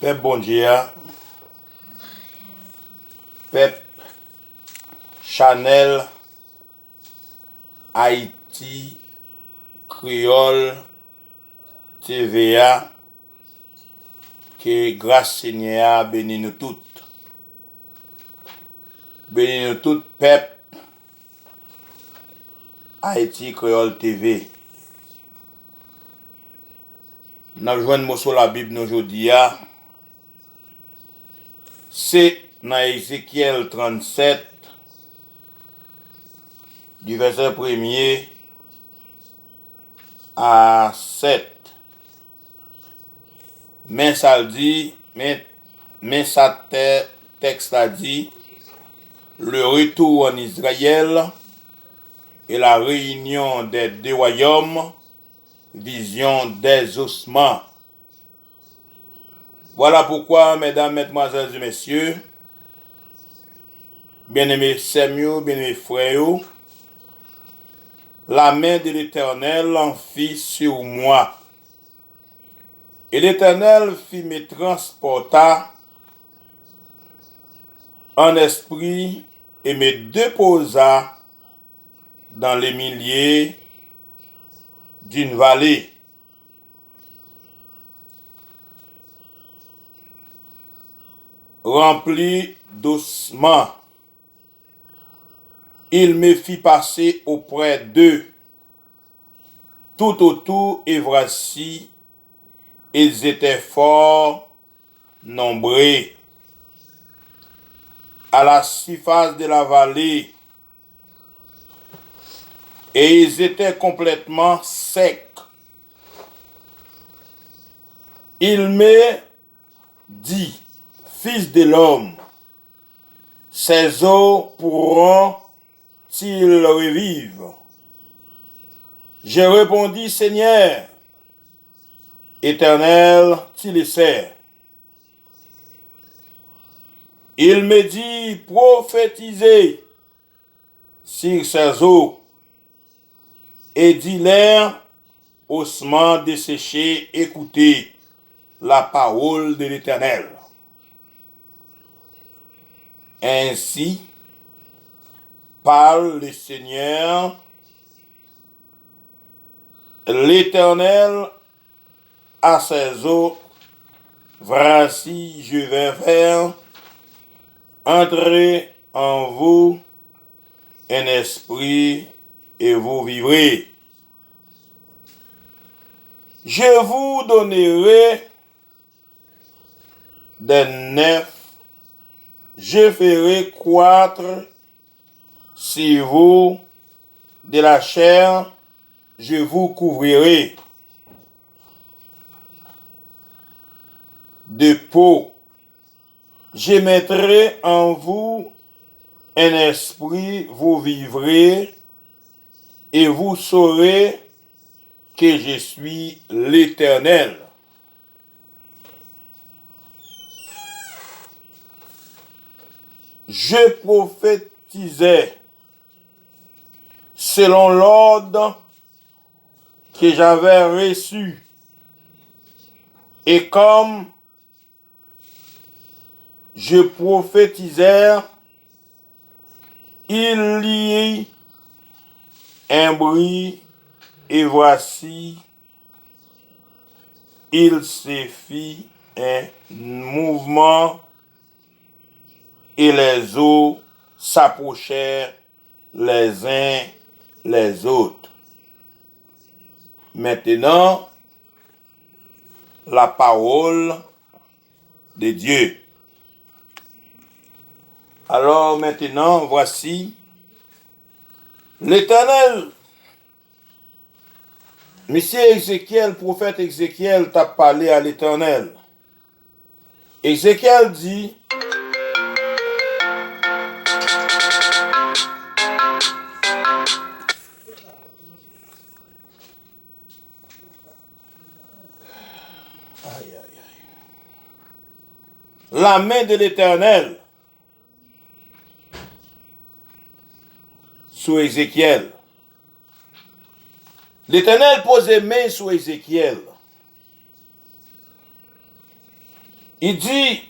Pep Bondia, Pep Chanel, Haïti, Créole, TVA, que grâce Seigneur bénis nous toutes. Bénis nous toutes, Pep, Haïti, Créole, TV. Nous avons sur la Bible aujourd'hui. C'est dans Ézéchiel 37, du verset 1er à 7. Mais ça dit, mais ça texte a dit, le retour en Israël et la réunion des deux royaumes, vision des ossements. Voilà pourquoi, mesdames, mesdemoiselles et messieurs, bien-aimés sœurs, bien-aimés frères, la main de l'Éternel en fit sur moi. Et l'Éternel fit me transporter en esprit et me déposa dans les milieux d'une vallée. Remplie d'ossements. Il me fit passer auprès d'eux, tout autour, et voici, ils étaient fort nombreux. À la surface de la vallée, et ils étaient complètement secs. Il me dit, Fils de l'homme, ces eaux pourront-ils revivre? Je répondis, Seigneur, Éternel, tu le sais. Il me dit, prophétisez sur ces eaux et dis-leur, ossements desséchés, écoutez la parole de l'Éternel. Ainsi parle le Seigneur, l'Éternel à ses eaux. Voici, je vais faire entrer en vous un esprit et vous vivrez. Je vous donnerai des nefs, je ferai croître sur vous de la chair, je vous couvrirai de peau. Je mettrai en vous un esprit, vous vivrez, et vous saurez que je suis l'Éternel. Je prophétisais selon l'ordre que j'avais reçu, et comme je prophétisais, il y eut un bruit, et voici, il se fit un mouvement, et les eaux s'approchèrent les uns les autres. Maintenant, la parole de Dieu. Alors maintenant, voici, l'Éternel, Monsieur Ézéchiel, prophète Ézéchiel, t'a parlé à l'Éternel. Ézéchiel dit, la main de l'Éternel sur Ézéchiel. L'Éternel posait main sur Ézéchiel. Il dit,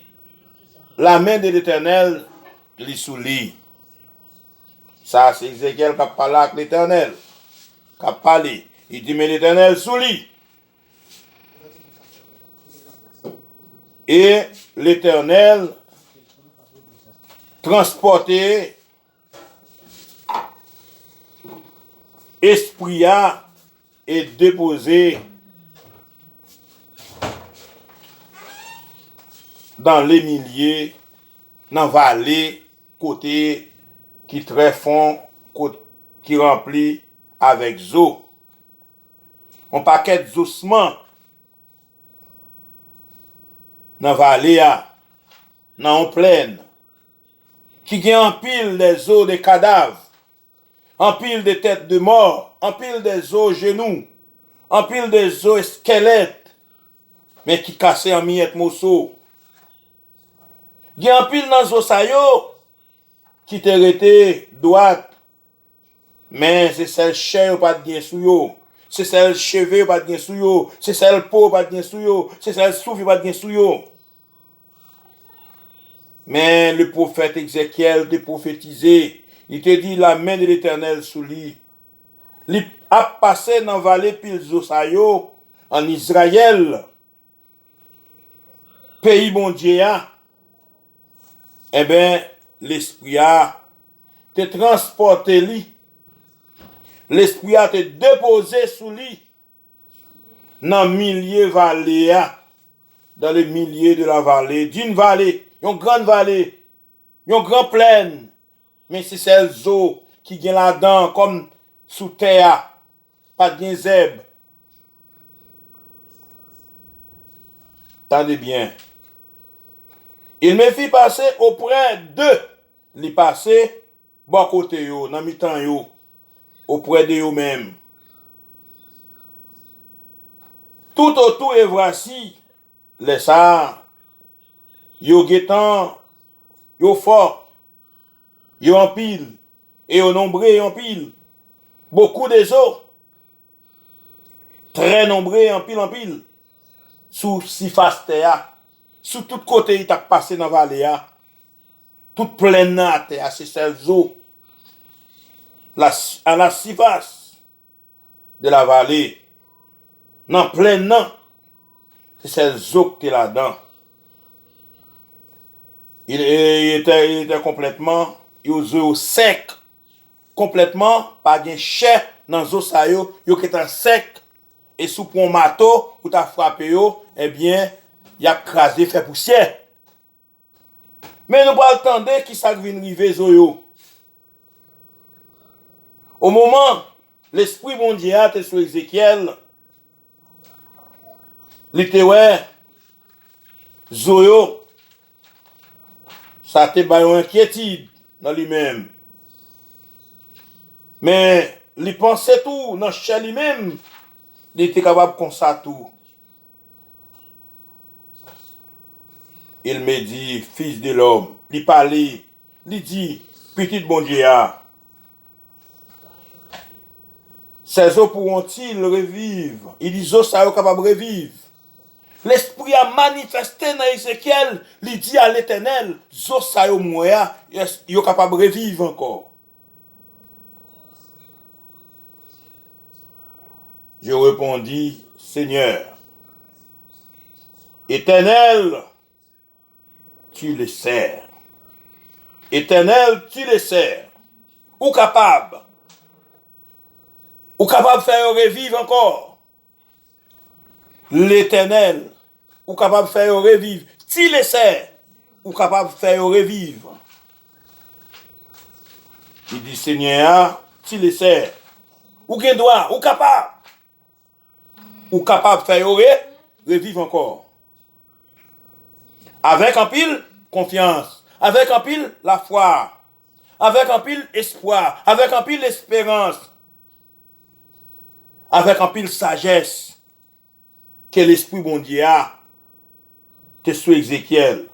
la main de l'Éternel lui sous lui. Ça, c'est Ézéchiel qui a parlé avec l'Éternel. Qui a parlé. Il dit, mais l'Éternel sous lui. Et l'Éternel transporté esprit et déposé dans les milliers, dans la vallée, côté qui très fond, qui rempli avec eau. On paquet d'ossements dans la vallée, dans la plaine, qui gagne en pile des os des cadavres, en pile des têtes de mort, en pile des os genoux, en pile des os squelettes, mais qui cassent en miettes morceaux. Il y a un pile dans les os qui te rete droite, mais c'est celle chair pas de bien sous yo, c'est celle cheveux pas de bien sous yo, c'est celle peau pas de bien sous yo, c'est celle souffle pas de bien sous yo. Mais le prophète Ézéchiel te prophétisé, il te dit la main de l'Éternel sous lui. Il a passé dans la vallée pile Zosayo en Israël, pays bon Dieu. Eh bien, l'esprit a te transporté lui. L'esprit a te déposé sous lui dans milliers vallées, dans les milliers de la vallée, d'une vallée, une grande vallée, une grande plaine, mais c'est celles eaux qui viennent là-dedans comme sous terre, pas de zèbre. Tendez bien. Il me fit passer auprès d'eux. Il passé bon côté yo, dans mi-temps yo, auprès de eux-mêmes. Tout autour et voici les ça, yo guetant, yo fort, yo en pile, et yo nombreux en pile. Beaucoup des eaux, très nombreux en pile, sous si face terre. Sous tout côté, il t'a passé dans la vallée. Toute pleine à terre, c'est ces eaux. À la surface de la vallée. Dans pleine, c'est ces eaux qui sont là-dedans. Il était complètement, il sec. Complètement, pas de chair dans les eaux, il était sec. Et sous un marteau, où tu as frappé, eh bien, il a crasé, fait poussière. Mais nous pas attendre qui ça vient arriver zoyo. Au moment, l'esprit mondial était sur Ézéchiel, l'était ouais, zoyo, ça te ba une inquiétude dans lui-même. Mais il pensait tout dans chez lui-même, il était capable de constater tout. Il me dit, fils de l'homme, il parlait, il dit, petit bon Dieu, ces eaux pourront-ils revivre? Il dit, eaux ça capable de revivre. L'esprit a manifesté dans Ézéchiel, il dit à l'Éternel, eaux ça moya, yo capable de revivre encore. Je répondis, Seigneur, Éternel, tu le sais. Éternel, tu le sais. Ou capable de faire revivre encore. L'Éternel, ou capable de faire revivre. Tu le sais. Ou capable de faire revivre. Il dit, Seigneur, tu le sais. Ou qu'il doit, ou capable. Ou capable de faire revivre encore. Avec un pile confiance, avec un pile la foi, avec un pile espoir, avec un pile espérance, avec un pile sagesse que l'esprit bon Dieu a, que sur Ézéchiel.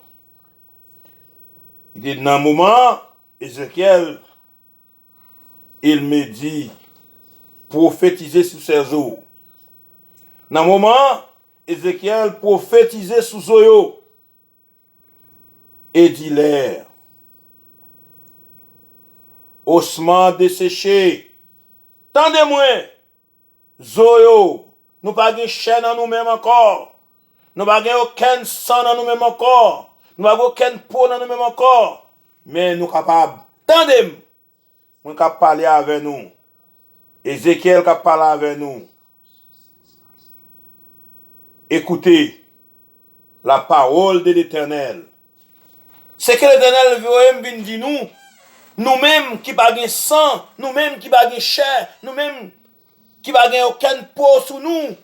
Il dit, dans un moment, Ézéchiel, il me dit, prophétiser sous ses eaux. Dans un moment, Ézéchiel prophétisait sous Zoyo. et d'hilaire. Ossements desséchés. Tendez-moi, Zoyo, nous pas de chaîne en nous-mêmes encore. Nous pas aucun sang dans nous-mêmes encore. Nous pas aucune peau dans nous-mêmes encore. Mais nous capables. Tendez-moi, nous capable parler avec nous. Ézéchiel qui parle avec nous. Écoutez la parole de l'Éternel. C'est que l'Éternel veut dire nous-mêmes qui pas de sang, nous-mêmes qui pas de chair, nous-mêmes qui pas de aucune peau sous nous,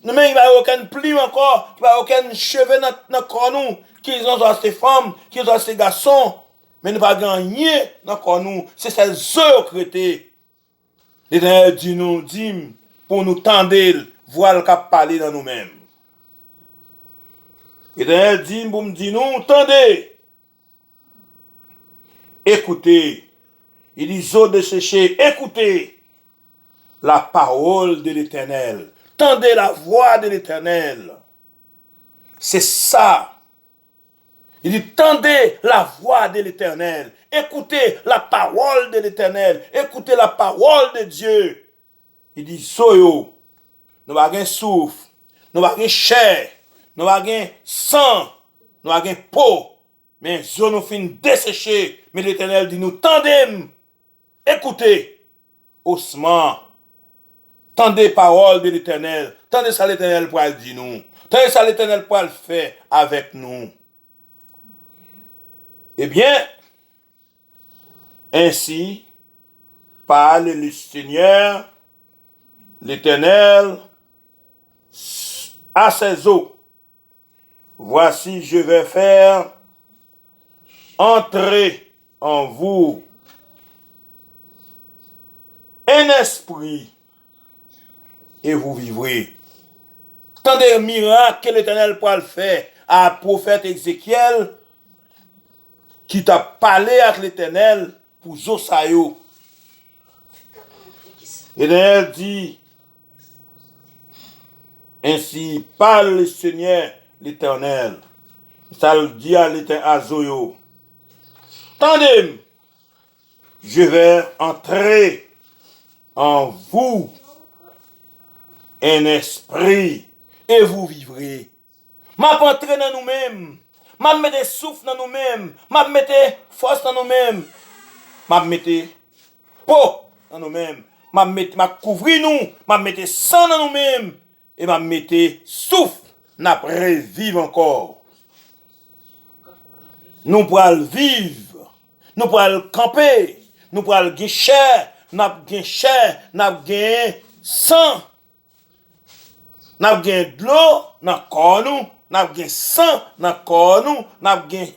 nous-mêmes qui pas aucun pli encore, qui pas aucun cheveu dans le corps nous, qui ont ces femmes, qui ont ces garçons, mais nous pas rien dans le corps nous, c'est ces œufs créés. L'Éternel dit pour nous tendre, voir le cap parler dans nous-mêmes. L'Éternel dit pour nous dire nous, tendez. Écoutez, il dit eaux desséchées, écoutez la parole de l'Éternel. Tendez la voix de l'Éternel. C'est ça. Il dit tendez la voix de l'Éternel. Écoutez la parole de l'Éternel. Écoutez la parole de Dieu. Il dit soyo, nous n'avons pas souffle, nous n'avons pas chair, nous n'avons pas sang, nous n'avons pas peau. Mais zo nous fin desséché. Mais l'Éternel dit nous, tendez, écoutez, ossements, tendez parole de l'Éternel. Tendez ça l'Éternel pour le dire nous. Tendez ça l'Éternel pour le faire avec nous. Eh bien, ainsi, parle le Seigneur, l'Éternel, à ses eaux. Voici, je vais faire entrer en vous un esprit et vous vivrez. Tant de miracles que l'Éternel peut le faire à prophète Ézéchiel qui t'a parlé avec l'Éternel pour Zosayo. L'Éternel dit, ainsi parle le Seigneur l'Éternel. Ça le dit à l'Éternel à Zoyo. Tendez, je vais entrer en vous un esprit et vous vivrez. M'a entrer dans nous-mêmes, m'a mettre souffle dans nous-mêmes, m'a mettre force dans nous-mêmes, m'a mettre peau dans nous-mêmes, m'a couvrir nous, m'a mettre sang dans nous-mêmes et m'a mettre souffle, n'a revivre encore. Nous pourrons vivre. Nous pourrons camper, nous pourrons gagner chair, nous avons chair, nous avons sang, nous avons de l'eau dans le corps, nous avons sang dans le corps, nous avons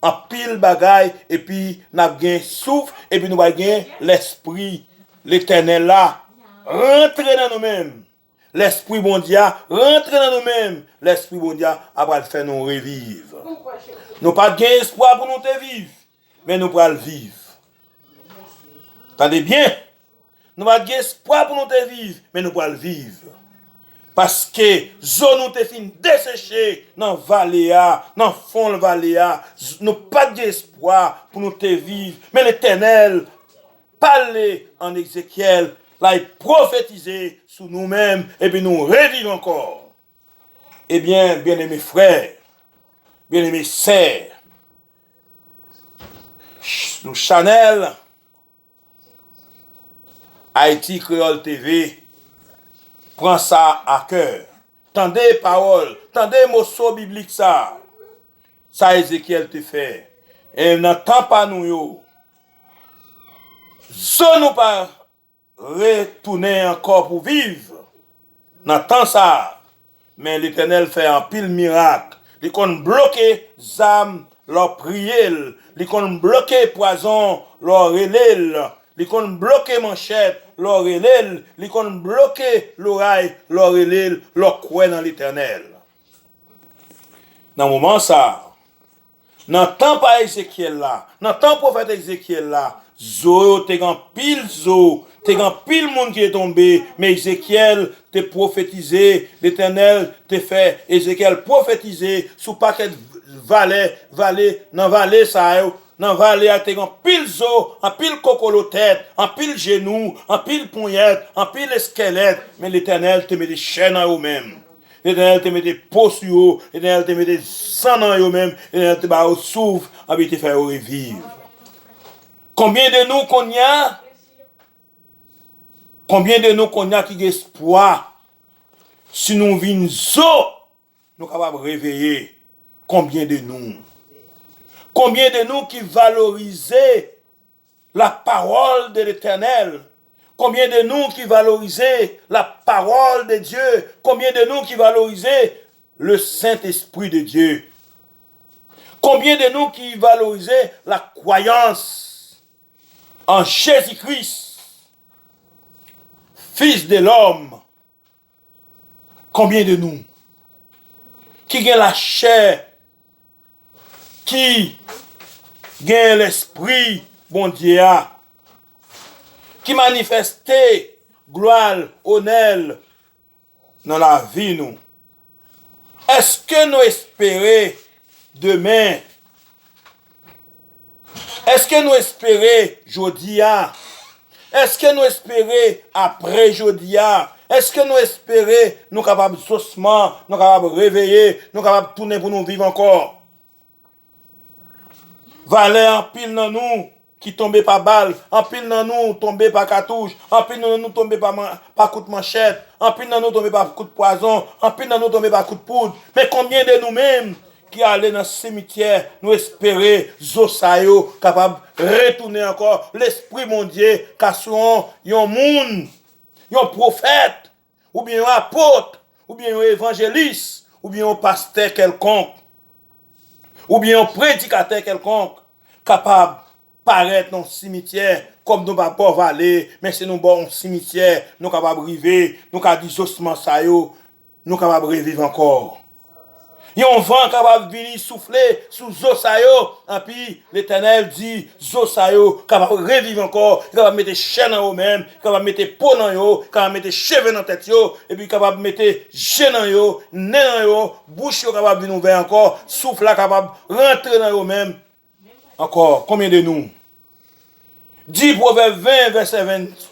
un pile bagaille, et puis nous avons souffle, et puis nous avons l'esprit, l'Éternel là, rentrer dans nous-mêmes. L'esprit mondial, rentrer dans nous-mêmes. L'esprit mondial, après le faire nous revivre. Nous n'avons pas d'espoir pour nous te vivre. Mais nous pourrons le vivre. Attendez bien. Nous n'avons pas d'espoir pour nous te vivre, mais nous pourrons le vivre. Parce que zone nous te fin desséché dans Valéa, dans fond de Valéa, nous n'avons pas d'espoir pour nous te vivre. Mais l'Éternel parlait en Ézéchiel, là il prophétisait sur nous-mêmes, et puis nous revivons encore. Eh bien, bien-aimés frères, bien-aimés sœurs, nous Chanel, Haïti Créole TV, prend ça à cœur. Tendez paroles, tendez mots bibliques ça. Ça Ézéchiel te fait. Et n'entend pas nous yo. Ça nous pas retourner encore pour vivre. N'entend ça. Mais l'Éternel fait un pile miracle. Il qu'on bloquer zam leur prière, il qu'on bloquer poison leur relève, il qu'on bloquer manchette leur relève, il qu'on bloquer l'oreille leur relève, leur croix dans l'Éternel. Dans le moment ça, dans le temps pas Ézéchiel là, dans le temps prophète Ézéchiel là, zo te gan pile zo, te gan pile monde qui est tombé, mais Ézéchiel te prophétisé, l'Éternel te fait Ézéchiel prophétiser sous paquet dans vallée ça yo, dans vallée a te en pile zo, en pile cocolotet, en pile genou, en pile poignette, en pile squelette, mais l'Éternel te met des chaînes en eux-mêmes. L'Éternel te met des peaux sur eux, l'Éternel te met des sang dans eux-mêmes, l'Éternel te bat au souffle, et te faire revivre. Combien de nous qu'on y a? Combien de nous qu'on a qui a espoir? Si nous vîmes zo, nous sommes capables de réveiller. Combien de nous? Combien de nous qui valoriser la parole de l'Éternel? Combien de nous qui valoriser la parole de Dieu? Combien de nous qui valoriser le Saint-Esprit de Dieu? Combien de nous qui valoriser la croyance en Jésus-Christ, Fils de l'homme? Combien de nous qui gagne la chair, qui gagne l'esprit, bon Dieu, qui manifeste gloire, honneur dans la vie nous? Est-ce que nous espérons demain? Est-ce que nous espérons jeudi? Est-ce que nous espérons après jeudi? Est-ce que nous espérons, nous capables saucement, nous capables réveiller, nous capables tourner pour nous vivre encore? Valait en pile dans nous qui tombait par balle, en pile dans nous tombé par cartouche, en pile dans nous tombé par coup de manchette, en pile dans nous tombé par coup de poison, en pile dans nous tombé par coup de poudre. Mais combien de nous-mêmes qui allaient dans le cimetière, nous espérer, Zosayo, capable de retourner encore l'esprit mon Dieu, car souvent, yon moun, yon prophète, ou bien un apôtre, ou bien un évangéliste, ou bien un pasteur quelconque, ou bien un prédicateur quelconque, capable de paraître dans le cimetière, comme nous ne pouvons pas aller, mais c'est nous bon cimetière, nous capables de rêver, nous capables de dire ossements ça yo, nous capables de revivre encore. Il y a un vent capable de venir souffler sous Zosayo, et puis l'Éternel dit, Zosayo, capable de revivre encore, capable de mettre chaîne en eux-mêmes, capable de mettre peau dans eux, capable de mettre cheveux dans la tête, et puis capable de mettre jeu dans eux, nez dans eux, bouche capable de venir ouvrir encore, souffle capable de rentrer dans eux-mêmes. Encore, combien de nous? 10 Proverbes 20,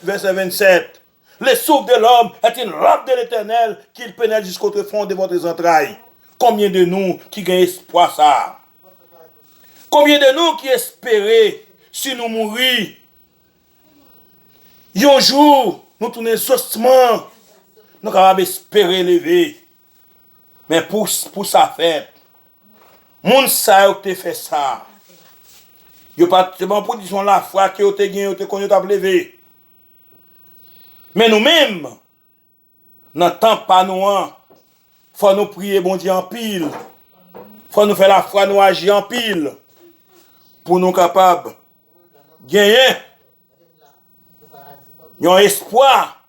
verset 27. Le souffle de l'homme est une lampe de l'Éternel qu'il pénètre jusqu'au fond de votre entrailles. Combien de nous qui gagnent espoir ça? Combien de nous qui espéraient si nous mourons? Un jour, nous tournons saucement, nous sommes capables d'espérer lever. Mais pour ça fait, moun sa qui fait ça. Yo pas bon pour dire la foi que te gagné te connait t'a lever. Mais nous-mêmes n'entend pas nous faut nous prier bon Dieu en pile. Faut nous faire la foi nous agir en pile pour nous capables gagner un espoir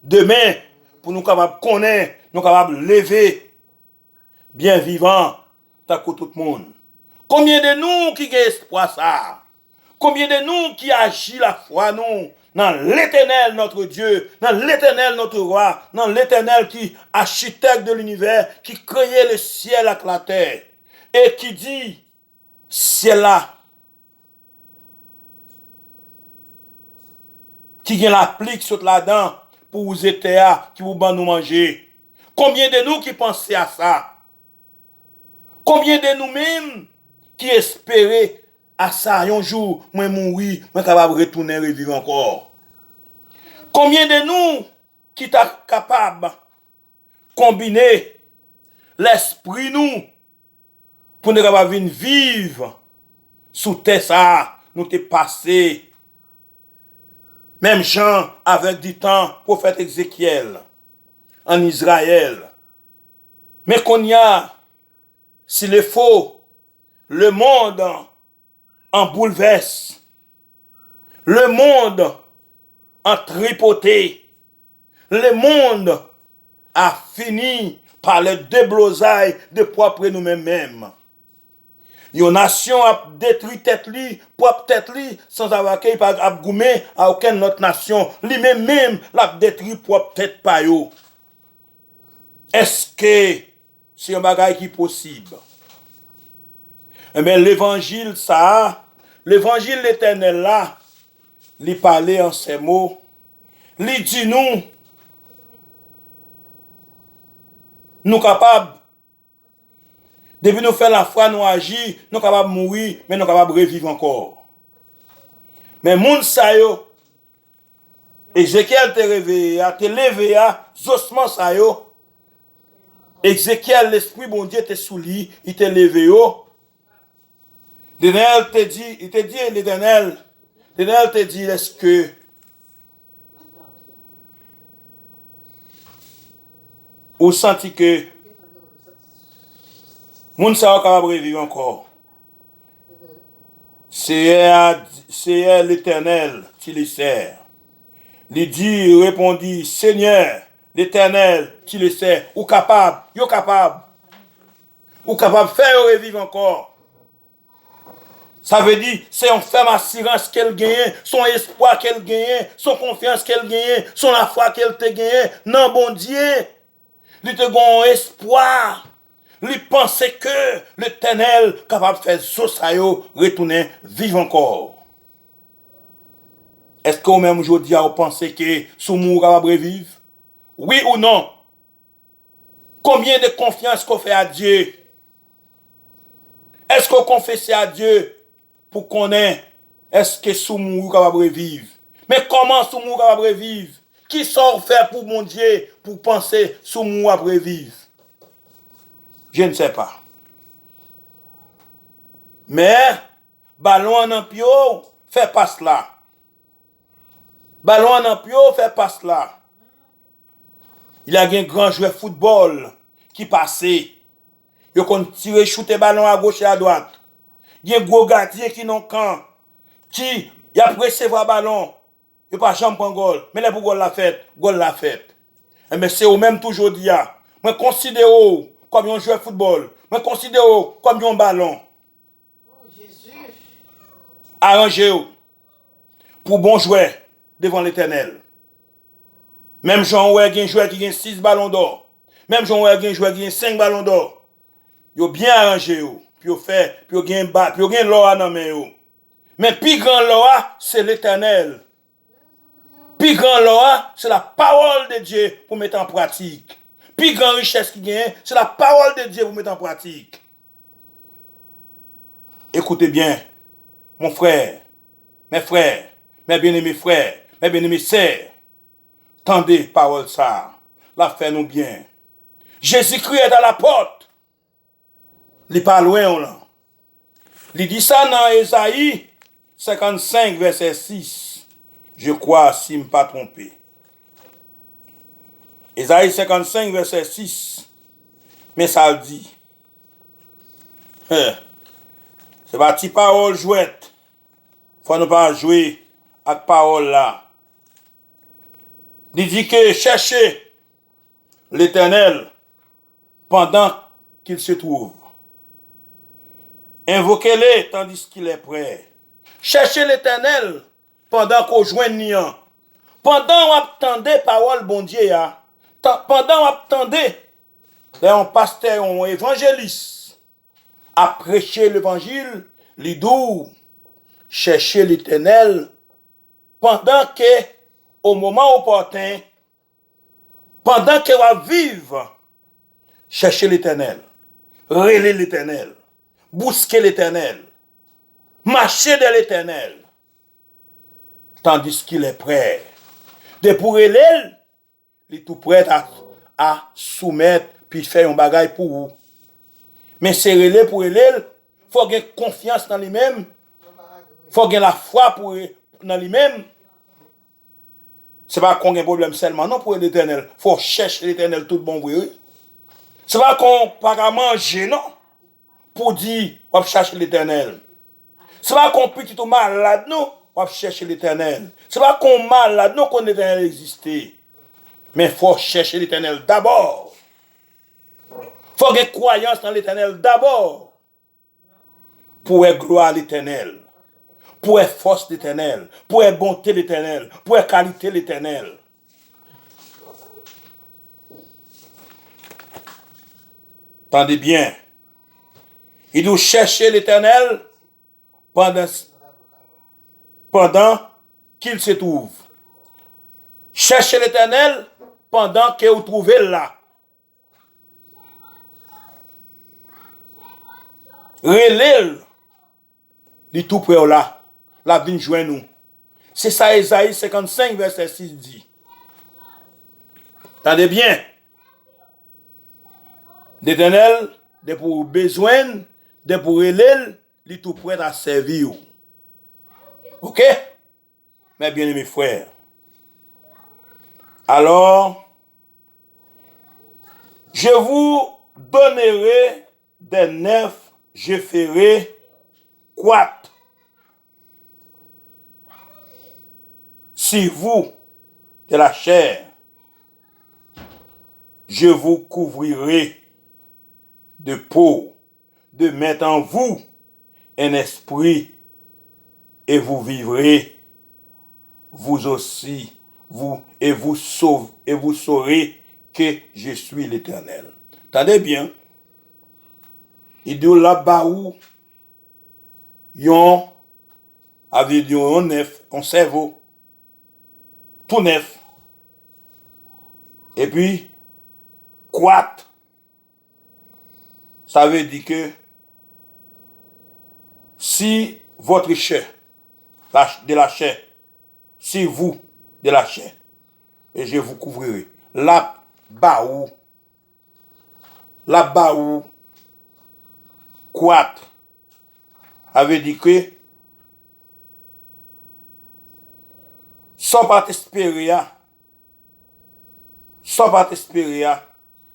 demain pour nous capables connaître, nous capables lever bien vivant tant que tout le monde. Combien de nous qui gagnent espoir ça? Combien de nous qui agit la foi nous dans l'Éternel notre Dieu, dans l'Éternel notre roi, dans l'Éternel qui architecte de l'univers, qui créait le ciel avec la terre et qui dit ciel là qui gagne l'applique sur là-dedans pour vous aider qui vous ban nous manger. Combien de nous qui pensaient à ça? Combien de nous-mêmes qui espérait à ça un jour moi mourir moi capable retourner revivre encore. Combien de nous qui t'a capable combiner l'esprit nous pour nous capable vivre sous terre ça nous t'es passé même Jean avec du temps prophète Ézéchiel en Israël. Mais qu'on y a s'il est faux le monde en bouleverse. Le monde en tripoté. Le monde a fini par le déblosaille de propre nous-mêmes. Une nation a détruit tête li, propre tête li, sans avoir qu'il pas a goumé à aucune autre nation. Lui-même l'a détruit propre tête pa yo. Est-ce que c'est un bagage qui est possible? Mais l'évangile, ça, l'évangile l'éternel là, il parlait en ces mots, il dit nous capables, depuis nous faire la foi, nous agir, nous capables de mourir, mais nous capables de revivre encore. Mais moun sa yo, Ézéchiel te réveillé, te levé, ossements sa yo, Ézéchiel, l'esprit bon Dieu te sous lui, il te levé yo. L'Éternel te dit, l'Éternel te dit, est-ce que vous sentez que moun sa yo capable de revivre encore? C'est l'Éternel qui les sert. Il dit, répondit, Seigneur, l'Éternel qui le sert, ou capable, yo capable. Ou capable de faire revivre encore. Ça veut dire, c'est une ferme assurance qu'elle gagne, son espoir qu'elle gagne, son confiance qu'elle gagne, son la foi qu'elle te gagne. Non, bon Dieu, il te gon espoir. Il pensait que l'Éternel capable de faire Zosayo retourner vivre encore. Est-ce que vous même aujourd'hui vous pensez que Soumou capable de vivre? Oui ou non? Combien de confiance qu'on fait à Dieu? Est-ce qu'on confesse à Dieu pour qu'on ait, est-ce que Soumou capable de vivre? Mais comment Soumou capable de vivre? Qui sort faire pour mon Dieu pour penser Soumou après vivre? Je ne sais pas. Mais, ballon en ampio, fait pas cela. Ballon en ampio, fait pas cela. Il y a un grand joueur de football qui passait. Il a tiré, shooter ballon à gauche et à droite. Il y a un gros gardien qui n'ont camp. Qui a recevoir ballon. Il pas jamais prendre goal. Mais là pour goal la fête, Mais c'est au même toujours dit. Moi considère comme un joueur de football. Moi considère comme un ballon. Arrangez-vous pour bon joueur devant l'Éternel. Même Jean a un joueur qui a 6 ballons d'or. Même Jean a un joueur qui a 5 ballons d'or. Yo bien arrangé puis yo fait, puis yo gain ba, puis yo gain l'or dans main yo. Mais plus grand l'or, c'est l'Éternel. Plus grand l'or, c'est la parole de Dieu pour mettre en pratique. Plus grand richesse qui gagne, c'est la parole de Dieu pour mettre en pratique. Écoutez bien, mon frère, mes frères, mes bien-aimés frères, mes bien-aimés sœurs, tendez parole ça, la fait-nous bien. Jésus-Christ est à la porte. Il n'est pas loin là. Il dit ça dans Ésaïe 55, verset 6. Je crois, si je ne me pas trompé. Ésaïe 55, verset 6. Mais ça dit. C'est pas petite parole jouette. Faut ne pas jouer avec parole là. Il dit que cherchez l'Éternel pendant qu'il se trouve. Invoquez-le tandis qu'il est prêt. Cherchez l'Éternel pendant qu'on joigne niant. Pendant qu'on attendait parole bon Dieu, pendant qu'on attendait un pasteur, un évangéliste à prêcher l'évangile, les doux, chercher l'Éternel pendant que, au moment opportun, pendant qu'elle va vivre, chercher l'Éternel, relayer l'Éternel, busquer l'Éternel, marcher de l'Éternel, tandis qu'il est prêt. De pour elle, il est tout prêt à soumettre, puis faire un bagage pour vous. Mais c'est relais pour elle, il faut avoir confiance dans lui-même, il faut avoir la foi dans lui-même. Ce n'est pas qu'on a un problème seulement, non, pour l'Éternel. Il faut chercher l'Éternel tout bon, oui. Ce n'est pas qu'on pas manger, non, pour dire, on va chercher l'Éternel. Ce n'est pas qu'on peut tout malade, non, on va chercher l'Éternel. Ce n'est pas qu'on malade, non, qu'on l'Éternel existe. Mais il faut chercher l'Éternel d'abord. Il faut avoir croyance dans l'Éternel d'abord. Pour être gloire à l'Éternel. Pour être force l'Éternel. Pour être bonté l'Éternel. Pour être qualité l'Éternel. Tendez bien. Il doit chercher l'Éternel pendant qu'il se trouve. Cherchez l'Éternel pendant que vous trouvez là. Relève les tout près là. La vie joint nous. C'est ça Ésaïe 55 verset 6 dit. Attendez bien. L'Éternel, de pour besoin, de pour relève, les tout près à servir. Ok? Mes bien-aimés frères. Alors, je vous donnerai des neufs, je ferai quoi? Si vous, de la chair, je vous couvrirai de peau, de mettre en vous un esprit, et vous vivrez, vous aussi, vous saurez que je suis l'Éternel. Attendez bien. Il dit là-bas où yon avait dit on neuf, on cerveau, tout neuf. Et puis, quoi? Ça veut dire que si votre chair, de la chair, si vous, de la chair, et je vous couvrirai, là-bas où, quoi? Avait dit que, sans pas espérer,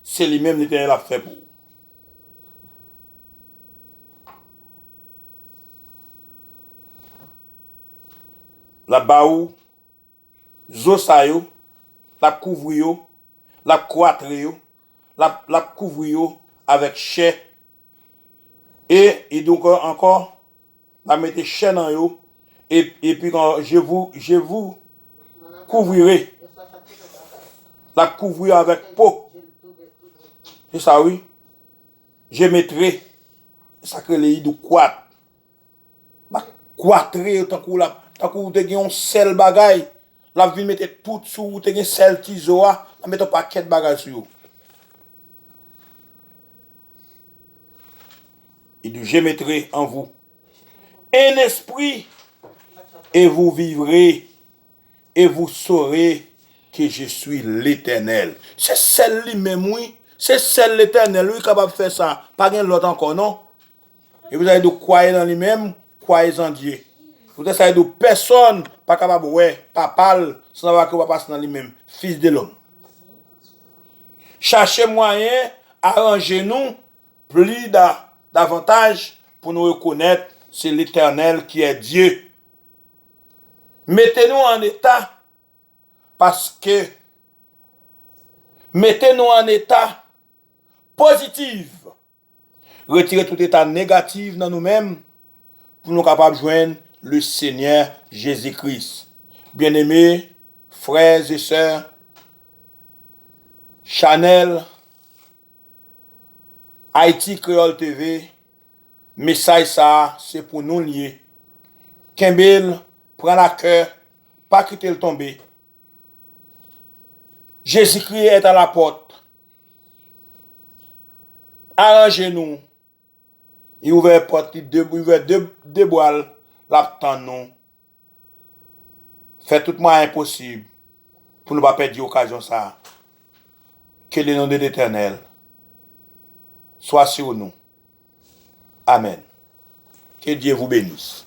c'est lui-même l'Éternel a fait pour vous. Là-bas où, Zosayo, la couvrir, la croître, la couvrir avec chair. Et donc encore, la mettre chair dans yo. Et puis quand je vous couvrirai, la couvrir avec peau. C'est ça, oui. Je mettrai, ça que les de croître. La croître, tant que vous avez un sel bagay. La vie mette tout sous, vous avez un sel tizoa, la mette un paquet de bagay sur vous. Il dit, je mettrai en vous un esprit et vous vivrez et vous saurez que je suis l'Éternel. C'est celle lui-même, oui. C'est celle l'Éternel, lui, capable de faire ça. Pas rien l'autre encore, non? Et vous avez de croire dans lui-même, croyez en Dieu. Vous avez de personne pas capable, ouais, pas parler, sans avoir que va passer dans lui-même. Fils de l'homme. Cherchez moyen, arrangez-nous plus davantage pour nous reconnaître c'est l'Éternel qui est Dieu. Mettez-nous en état parce que mettez-nous en état positif. Retirez tout état négatif dans nous-mêmes pour nous capables de joindre le Seigneur Jésus-Christ. Bien-aimés, frères et sœurs, Chanel, Haïti Creole TV, message ça, c'est pour nous lier. Kembel, prends la cœur, pas quitter le tomber. Jésus-Christ est à la porte. Arrangez-nous. Il ouvre la porte, il ouvre deux boiles, l'attend nous. Fait tout moyen possible pour ne pas perdre l'occasion ça. Que le nom de l'Éternel soit sur nous. Amen. Que Dieu vous bénisse.